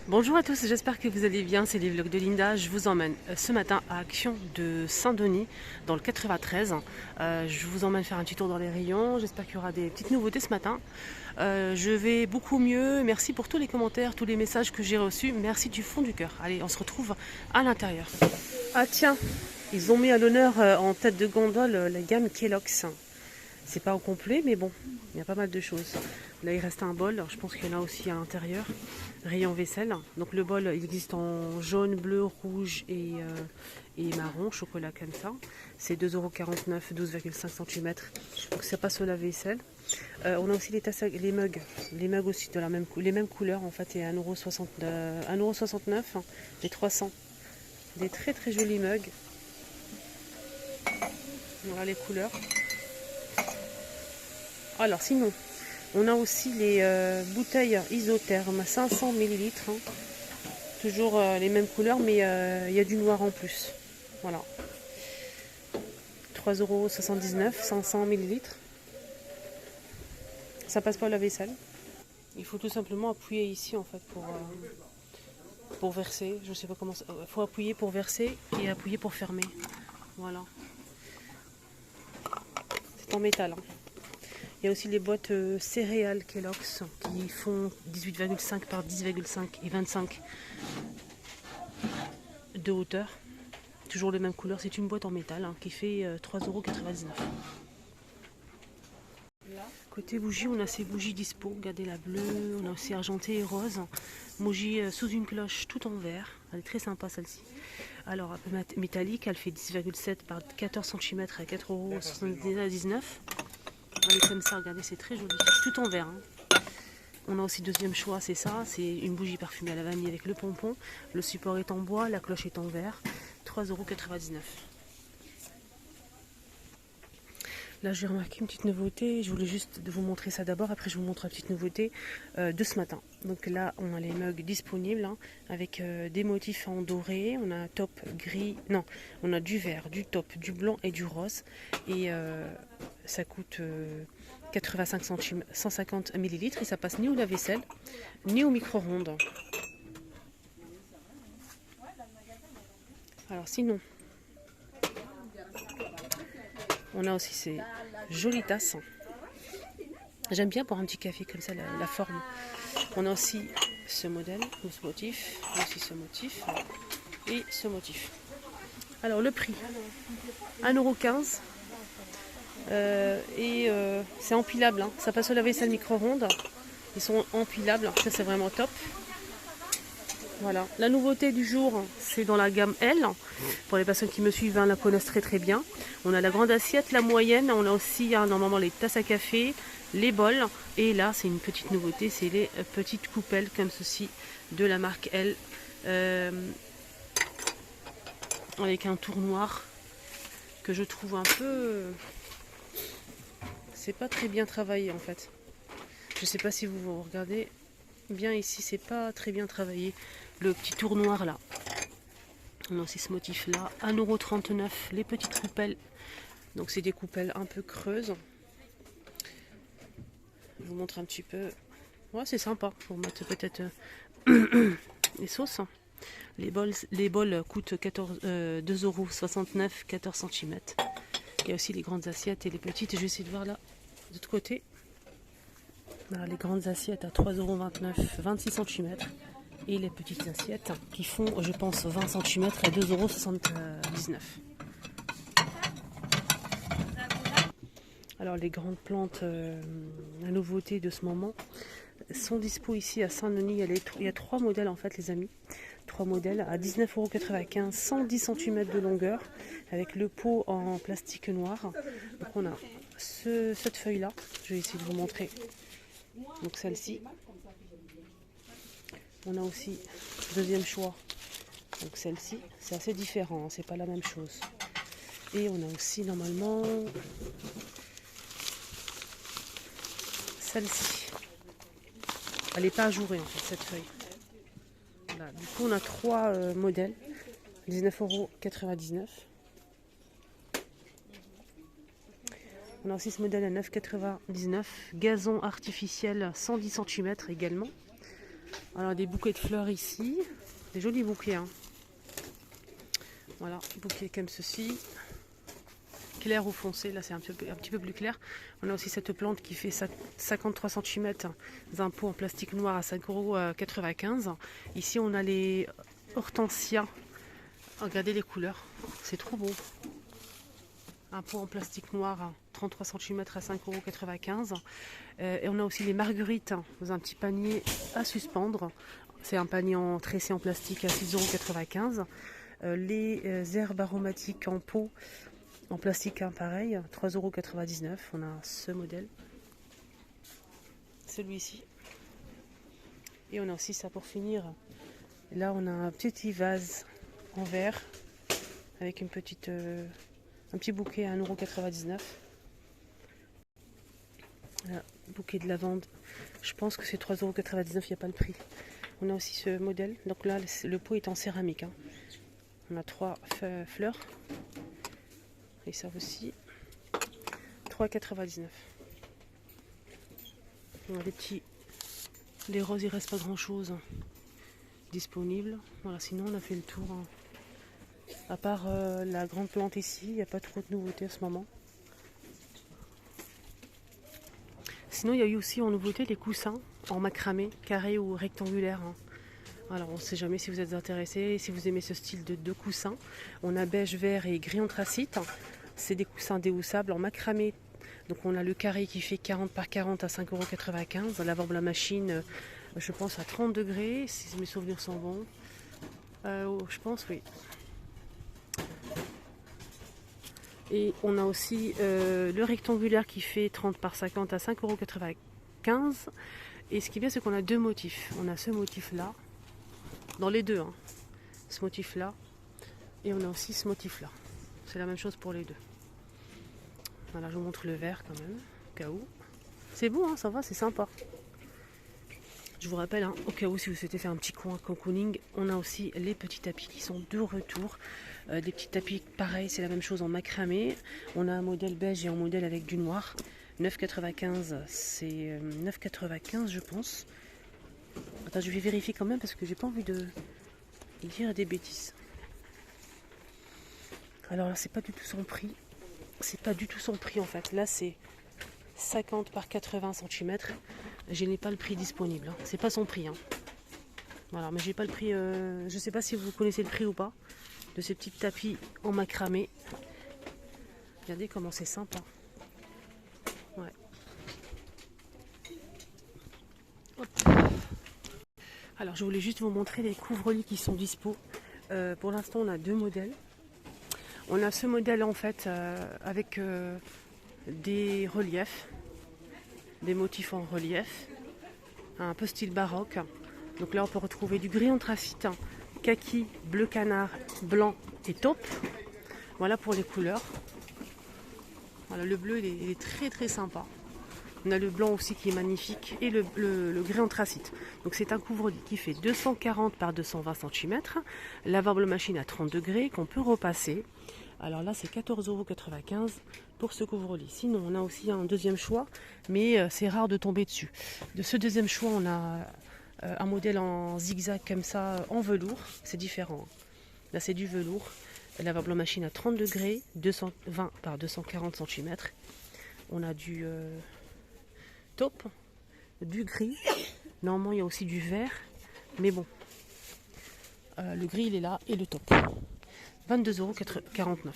Bonjour à tous, j'espère que vous allez bien, c'est les vlogs de Linda. Je vous emmène ce matin à Action de Saint-Denis, dans le 93. Je vous emmène faire un petit tour dans les rayons, j'espère qu'il y aura des petites nouveautés ce matin. Je vais beaucoup mieux, merci pour tous les commentaires, tous les messages que j'ai reçus, merci du fond du cœur. Allez, on se retrouve à l'intérieur. Ah tiens, ils ont mis à l'honneur en tête de gondole la gamme Kellogg's. C'est pas au complet, mais bon, il y a pas mal de choses. Là, il reste un bol. Je pense qu'il y en a aussi à l'intérieur. Rayon vaisselle. Donc le bol, il existe en jaune, bleu, rouge et marron, chocolat comme ça. C'est 2,49 €, 12,5 cm. Donc ça passe au lave-vaisselle. On a aussi les tasses, les mugs. Les mugs aussi de les mêmes couleurs en fait. Et 1,69 €, les 300. Des très très jolis mugs. Voilà les couleurs. Alors sinon, on a aussi les bouteilles isothermes 500 ml. Toujours les mêmes couleurs, mais il y a du noir en plus. Voilà. 3,79 €, 500 ml. Ça passe pas à la vaisselle. Il faut tout simplement appuyer ici en fait pour verser. Je sais pas comment ça. Il faut appuyer pour verser et appuyer pour fermer. Voilà. C'est en métal. Il y a aussi les boîtes céréales Kellogg's qui font 18,5 par 10,5 et 25 de hauteur. Toujours les mêmes couleurs. C'est une boîte en métal qui fait 3,99 €. Côté bougie, on a ces bougies dispo. Regardez la bleue, on a aussi argentée et rose. Bougie sous une cloche tout en verre. Elle est très sympa celle-ci. Alors un peu métallique, elle fait 10,7 par 14 cm à 4,79 €. Elle est comme ça, regardez, c'est très joli. Tout en verre. On a aussi deuxième choix, c'est ça. C'est une bougie parfumée à la vanille avec le pompon. Le support est en bois, la cloche est en verre. 3,99 €. Là, j'ai remarqué une petite nouveauté. Je voulais juste vous montrer ça d'abord. Après, je vous montre la petite nouveauté de ce matin. Donc là, on a les mugs disponibles avec des motifs en doré. On a un top gris. Non, on a du vert, du top, du blanc et du rose. Et ça coûte 85 centimes, 150 ml. Et ça passe ni au lave-vaisselle, ni au micro-ondes. Alors sinon, on a aussi ces jolies tasses. J'aime bien pour un petit café comme ça, la forme. On a aussi ce modèle, ce motif, aussi ce motif et ce motif. Alors le prix, 1,15 €. C'est empilable, ça passe au lave-vaisselle micro-ondes. Ils sont empilables, ça c'est vraiment top. Voilà. La nouveauté du jour, c'est dans la gamme L. Pour les personnes qui me suivent, la connaissent très très bien. On a la grande assiette, la moyenne. On a aussi normalement les tasses à café, les bols. Et là, c'est une petite nouveauté, c'est les petites coupelles comme ceci de la marque L. Avec un tour noir que je trouve un peu... C'est pas très bien travaillé en fait. Je sais pas si vous regardez bien ici, c'est pas très bien travaillé. Le petit tour noir là. On a aussi ce motif là. 1,39 €, les petites coupelles. Donc c'est des coupelles un peu creuses. Je vous montre un petit peu. Ouais, c'est sympa pour mettre peut-être les sauces. Les bols coûtent 2,69 €, 14 cm. Il y a aussi les grandes assiettes et les petites. Je vais essayer de voir là, de l'autre côté. Voilà, les grandes assiettes à 3,29 €, 26 cm. Et les petites assiettes qui font, je pense, 20 cm à 2,79 €. Alors les grandes plantes, la nouveauté de ce moment, sont dispo ici à Saint-Denis. Il y a 3 modèles en fait les amis. 3 modèles à 19,95 €, 110 cm de longueur, avec le pot en plastique noir. Donc on a cette feuille là, je vais essayer de vous montrer. Donc celle-ci. On a aussi deuxième choix, donc celle-ci. C'est assez différent, c'est pas la même chose. Et on a aussi normalement celle-ci. Elle n'est pas ajourée en fait cette feuille. Voilà. Du coup on a 3 modèles. 19,99 €. On a aussi ce modèle à 9,99 €. Gazon artificiel 110 cm également. Alors des bouquets de fleurs ici, des jolis bouquets. Hein. Voilà, bouquet comme ceci. Clair ou foncé, là c'est un petit peu plus clair. On a aussi cette plante qui fait 53 cm dans un pot en plastique noir à 5,95 €. Ici on a les hortensias. Regardez les couleurs, c'est trop beau. Un pot en plastique noir, 33 cm à 5,95 €. Et on a aussi les marguerites dans un petit panier à suspendre. C'est un panier tressé en plastique à 6,95 €. Les herbes aromatiques en pot en plastique pareil, 3,99 €. On a ce modèle, celui-ci. Et on a aussi ça pour finir. Là on a un petit vase en verre avec un petit bouquet à 1,99 €. Là, bouquet de lavande, je pense que c'est 3,99 €, il n'y a pas le prix. On a aussi ce modèle, donc là le pot est en céramique. Hein. On a 3 fleurs. Et ça aussi, 3,99 €. On a les roses, il ne reste pas grand chose disponible. Voilà, sinon on a fait le tour. Hein. À part la grande plante ici, il n'y a pas trop de nouveautés à ce moment. Sinon, il y a eu aussi en nouveauté les coussins en macramé, carré ou rectangulaire. Hein. Alors, on ne sait jamais si vous êtes intéressé, si vous aimez ce style de coussins. On a beige, vert et gris anthracite. C'est des coussins déhoussables en macramé. Donc, on a le carré qui fait 40 par 40 à 5,95 €. Lavable à machine, je pense à 30 degrés, si mes souvenirs sont bons. Je pense, oui. Et on a aussi le rectangulaire qui fait 30 par 50 à 5,95 €. Et ce qui est bien, c'est qu'on a deux motifs. On a ce motif-là, dans les deux. Hein. Ce motif-là. Et on a aussi ce motif-là. C'est la même chose pour les deux. Voilà, je vous montre le vert quand même, au cas où. C'est beau, hein, ça va, c'est sympa. Je vous rappelle, hein, au cas où, si vous souhaitez faire un petit coin cocooning, on a aussi les petits tapis qui sont de retour. Des petits tapis, pareil, c'est la même chose en macramé. On a un modèle beige et un modèle avec du noir. 9,95, c'est 9,95 je pense. Attends, je vais vérifier quand même parce que j'ai pas envie de dire des bêtises. Alors là, c'est pas du tout son prix. C'est pas du tout son prix en fait. Là, c'est 50 par 80 cm. Je n'ai pas le prix disponible. Hein. C'est pas son prix. Hein. Voilà, mais j'ai pas le prix. Je sais pas si vous connaissez le prix ou pas de ces petits tapis en macramé. Regardez comment c'est sympa. Ouais. Hop. Alors, je voulais juste vous montrer les couvre-lits qui sont dispo. Pour l'instant, on a deux modèles. On a ce modèle en fait avec des reliefs, des motifs en relief, un peu style baroque. Donc là, on peut retrouver du gris anthracite, kaki, bleu canard, blanc et taupe. Voilà pour les couleurs. Voilà, le bleu, il est très très sympa. On a le blanc aussi qui est magnifique et le gris anthracite. Donc c'est un couvre-lit qui fait 240 par 220 cm, lavable machine à 30 degrés qu'on peut repasser. Alors là c'est 14,95 € pour ce couvre-lit. Sinon on a aussi un deuxième choix, mais c'est rare de tomber dessus. De ce deuxième choix on a un modèle en zigzag comme ça en velours, c'est différent. Là c'est du velours, lavable machine à 30 degrés, 220 par 240 cm. On a du taupe, du gris. Normalement il y a aussi du vert, mais bon, le gris il est là et le taupe. 22,49 €.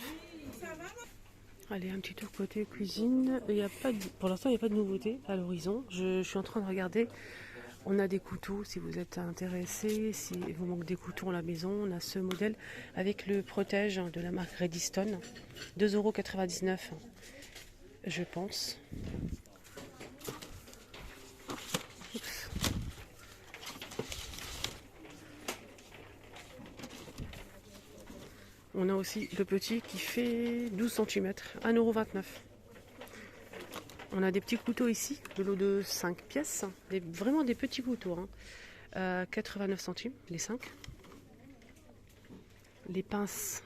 Allez, un petit tour côté cuisine. Il y a pas de, pour l'instant il n'y a pas de nouveauté à l'horizon. Je suis en train de regarder. On a des couteaux si vous êtes intéressé, si vous manque des couteaux à la maison. On a ce modèle avec le protège de la marque Redstone. 2,99 €, je pense. Oups. On a aussi le petit qui fait 12 cm, 1,29 €. On a des petits couteaux ici, de lot de 5 pièces, vraiment des petits couteaux, hein. 89 centimes les 5. Les pinces,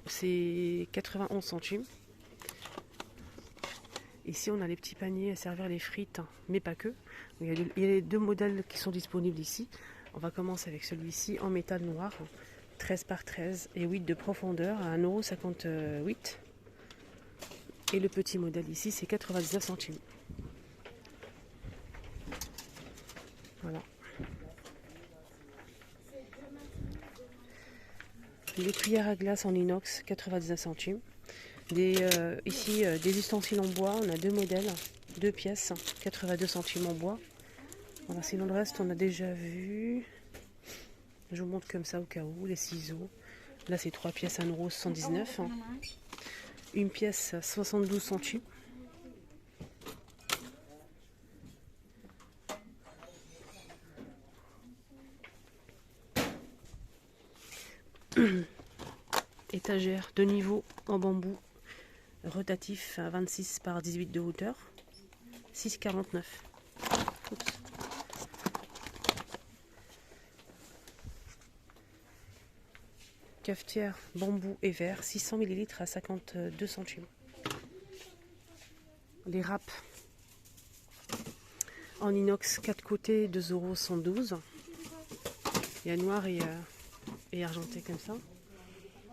c'est 91 centimes. Ici, on a les petits paniers à servir les frites, mais pas que. Il y a les deux modèles qui sont disponibles ici. On va commencer avec celui-ci en métal noir, 13 par 13 et 8 de profondeur à 1,58 €. Et le petit modèle ici, c'est 99 centimes. Voilà. Les cuillères à glace en inox, 99 centimes. Ici, des ustensiles en bois, on a deux modèles, 2 pièces, 82 centimes en bois. Voilà, sinon le reste, on a déjà vu. Je vous montre comme ça au cas où, les ciseaux. Là, c'est 3 pièces, 1,79 €. Une pièce, 72 centimes. Étagère de niveau en bambou rotatif à 26 par 18 de hauteur, 6,49 €. Cafetière bambou et verre, 600 ml à 52 centimes. Les râpes en inox 4 côtés, 2,112 €. Il y a noir et argenté comme ça.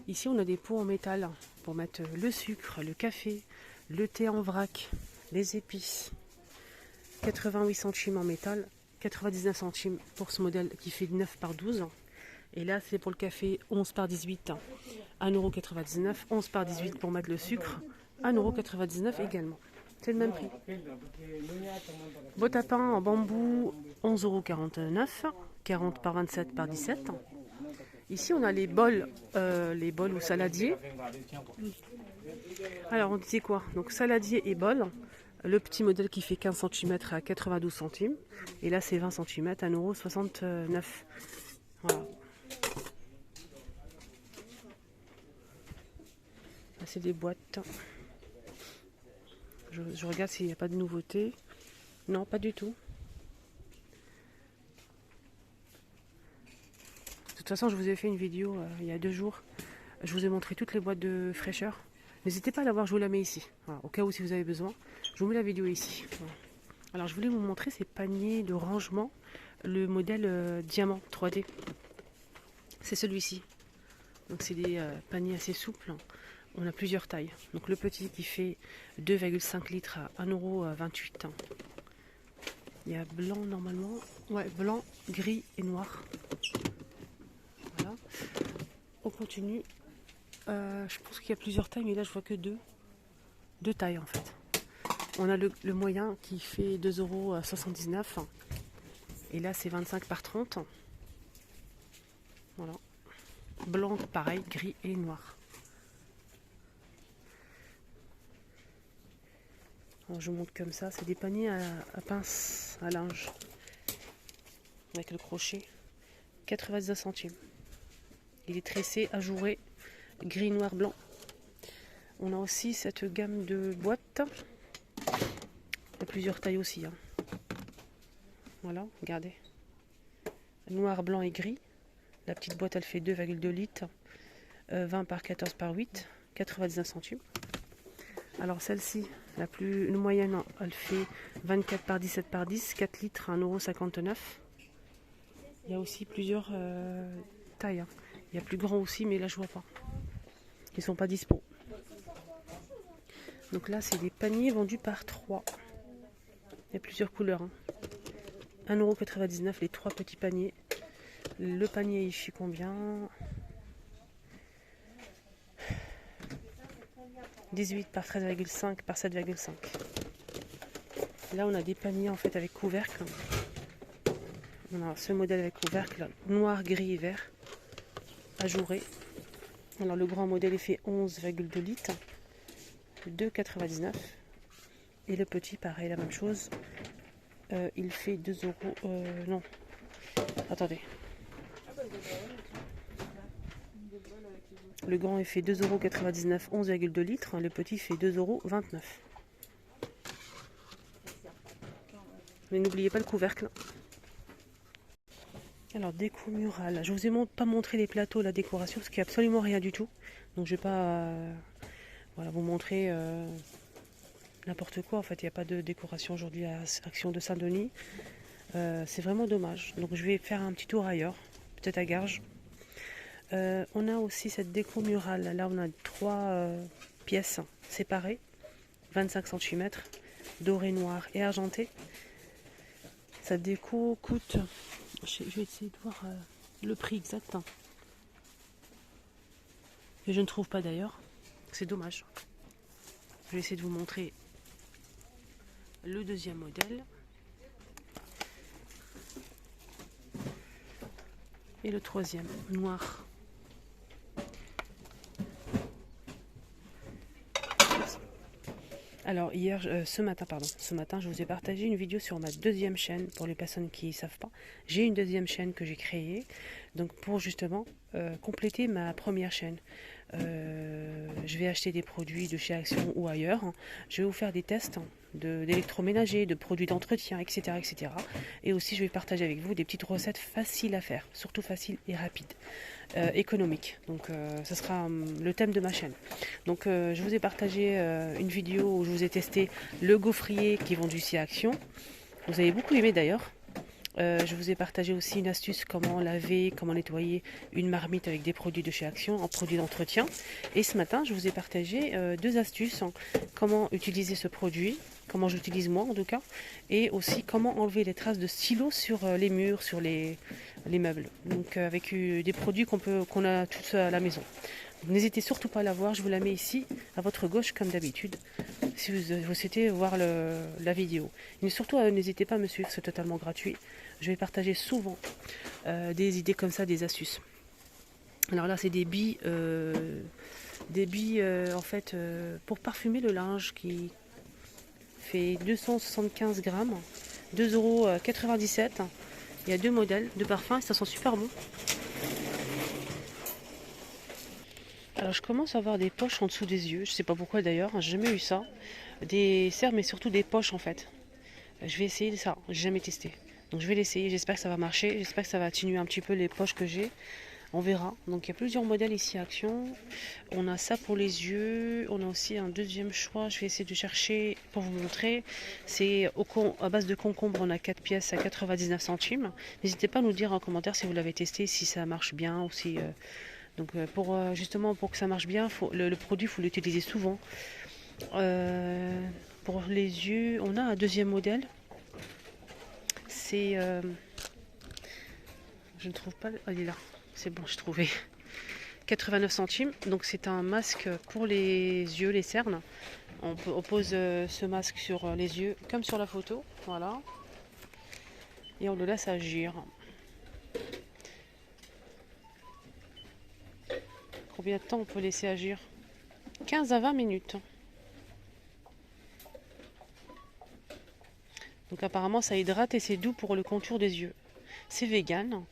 Ici, on a des pots en métal pour mettre le sucre, le café, le thé en vrac, les épices. 88 centimes en métal, 99 centimes pour ce modèle qui fait 9 par 12. Et là, c'est pour le café 11 par 18, 1,99 €. 11 par 18 pour mettre le sucre, 1,99 € également. C'est le même prix. Botte à pain en bambou, 11,49 €, 40 par 27 par 17. Ici, on a les bols ou saladiers. Alors, on disait quoi? Donc, saladier et bol. Le petit modèle qui fait 15 cm à 92 centimes. Et là, c'est 20 cm à 1,69 €. Voilà. Là, c'est des boîtes. Je regarde s'il n'y a pas de nouveauté. Non, pas du tout. De toute façon, je vous ai fait une vidéo il y a 2 jours. Je vous ai montré toutes les boîtes de fraîcheur. N'hésitez pas à la voir, je vous la mets ici. Voilà, au cas où si vous avez besoin, je vous mets la vidéo ici. Voilà. Alors, je voulais vous montrer ces paniers de rangement. Le modèle diamant 3D. C'est celui-ci. Donc, c'est des paniers assez souples. On a plusieurs tailles. Donc, le petit qui fait 2,5 litres à 1,28 €. Il y a blanc normalement. Ouais, blanc, gris et noir. Voilà. On continue. Je pense qu'il y a plusieurs tailles, mais là je vois que deux tailles en fait. On a le moyen qui fait 2,79 €. Et là c'est 25 par 30. Voilà. Blanc pareil, gris et noir. Alors, je monte comme ça, c'est des paniers à pince à linge. Avec le crochet. 99 centimes. Il est tressé, ajouré, gris, noir, blanc. On a aussi cette gamme de boîtes. Il y a plusieurs tailles aussi. Hein. Voilà, regardez. Noir, blanc et gris. La petite boîte, elle fait 2,2 litres. 20 par 14 par 8. 99 centimes. Alors celle-ci, la moyenne, elle fait 24 par 17 par 10. 4 litres, 1,59 €. Il y a aussi plusieurs tailles. Hein. Il y a plus grand aussi, mais là je vois pas. Ils sont pas dispo. Donc là, c'est des paniers vendus par 3. Il y a plusieurs couleurs. Hein. 1,99 € les 3 petits paniers. Le panier, il fait combien? 18 par 13,5 par 7,5. Là, on a des paniers en fait avec couvercle. On a ce modèle avec couvercle noir, gris et vert. Ajouré. Alors le grand modèle, il fait 11,2 litres. 2,99 €. Et le petit, pareil, la même chose. Il fait 2 €. Non. Attendez. Le grand, il fait 2,99 €, 11,2 litres. Le petit fait 2,29 €. Mais n'oubliez pas le couvercle. Alors, déco murale. Je vous ai pas montré les plateaux, la décoration, parce qu'il n'y a absolument rien du tout. Donc, je ne vais pas voilà, vous montrer n'importe quoi. En fait, il n'y a pas de décoration aujourd'hui à Action de Saint-Denis. C'est vraiment dommage. Donc je vais faire un petit tour ailleurs, peut-être à Garges. On a aussi cette déco murale. Là, on a 3 pièces séparées, 25 cm, doré, noir et argenté. Cette déco coûte, je vais essayer de voir le prix exact. Et je ne trouve pas d'ailleurs. C'est dommage. Je vais essayer de vous montrer le deuxième modèle. Et le troisième, noir. Alors ce matin, je vous ai partagé une vidéo sur ma deuxième chaîne pour les personnes qui ne savent pas. J'ai une deuxième chaîne que j'ai créée, donc pour justement compléter ma première chaîne. Je vais acheter des produits de chez Action ou ailleurs. Je vais vous faire des tests d'électroménager, de produits d'entretien, etc., etc. Et aussi, je vais partager avec vous des petites recettes faciles à faire, surtout faciles et rapides, économiques. Donc, ce sera le thème de ma chaîne. Donc, je vous ai partagé une vidéo où je vous ai testé le gaufrier qui est vendu ici à Action. Vous avez beaucoup aimé d'ailleurs. Je vous ai partagé aussi une astuce comment laver, comment nettoyer une marmite avec des produits de chez Action en produits d'entretien. Et ce matin, je vous ai partagé 2 astuces, comment utiliser ce produit, comment je l'utilise moi en tout cas, et aussi comment enlever les traces de stylo sur les murs, sur les meubles. Donc avec des produits qu'on a tous à la maison. N'hésitez surtout pas à la voir, je vous la mets ici à votre gauche comme d'habitude si vous souhaitez voir la vidéo. Mais surtout n'hésitez pas à me suivre, c'est totalement gratuit. Je vais partager souvent des idées comme ça, des astuces. Alors là c'est des billes en fait pour parfumer le linge qui fait 275 grammes, 2,97 €. Il y a 2 modèles de parfums et ça sent super bon. Alors je commence à avoir des poches en dessous des yeux, je sais pas pourquoi d'ailleurs, j'ai jamais eu ça. Des cernes mais surtout des poches en fait. Je vais essayer ça, j'ai jamais testé. Donc je vais l'essayer, j'espère que ça va marcher, j'espère que ça va atténuer un petit peu les poches que j'ai. On verra. Donc il y a plusieurs modèles ici à Action. On a ça pour les yeux, on a aussi un deuxième choix, je vais essayer de chercher pour vous montrer. C'est à base de concombre, on a 4 pièces à 99 centimes. N'hésitez pas à nous dire en commentaire si vous l'avez testé, si ça marche bien ou si... Donc justement pour que ça marche bien, le produit il faut l'utiliser souvent. Pour les yeux, on a un deuxième modèle. C'est je ne trouve pas. Il est là. C'est bon, j'ai trouvé. 89 centimes. Donc c'est un masque pour les yeux, les cernes. On pose ce masque sur les yeux comme sur la photo. Voilà. Et on le laisse agir. Combien de temps on peut laisser agir? 15 à 20 minutes. Donc apparemment ça hydrate et c'est doux pour le contour des yeux. C'est vegan.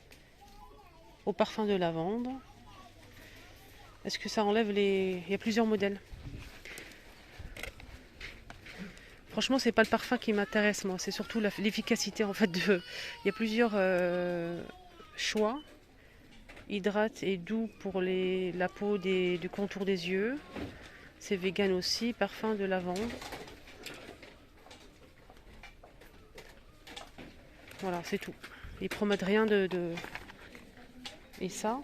Au parfum de lavande. Est-ce que ça enlève les... Il y a plusieurs modèles. Franchement c'est pas le parfum qui m'intéresse moi. C'est surtout l'efficacité en fait de... Il y a plusieurs choix. Hydrate et doux pour la peau du contour des yeux. C'est vegan aussi. Parfum de lavande. Voilà, c'est tout. Ils promettent rien de... Et ça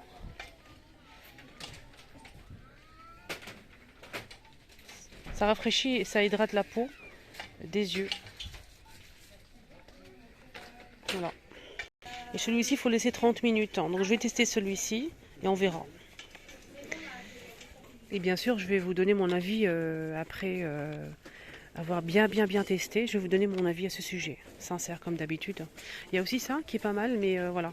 rafraîchit et ça hydrate la peau des yeux. Voilà. Et celui-ci, il faut laisser 30 minutes. Donc je vais tester celui-ci et on verra. Et bien sûr, je vais vous donner mon avis après avoir bien testé. Je vais vous donner mon avis à ce sujet. Sincère comme d'habitude. Il y a aussi ça qui est pas mal, mais voilà.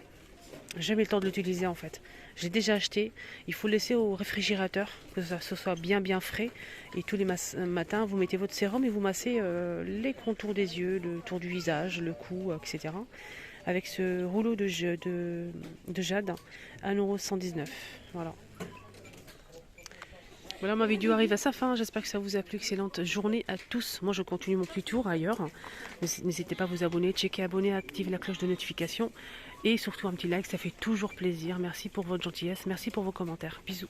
J'ai jamais le temps de l'utiliser en fait. J'ai déjà acheté. Il faut le laisser au réfrigérateur, que ce soit bien frais. Et tous les matins, vous mettez votre sérum et vous massez les contours des yeux, le tour du visage, le cou, etc. Avec ce rouleau de jade, 1,119 €. Voilà. Voilà, ma vidéo arrive à sa fin. J'espère que ça vous a plu. Excellente journée à tous. Moi, je continue mon petit tour ailleurs. N'hésitez pas à vous abonner, checker, abonner, activer la cloche de notification. Et surtout un petit like, ça fait toujours plaisir. Merci pour votre gentillesse. Merci pour vos commentaires. Bisous.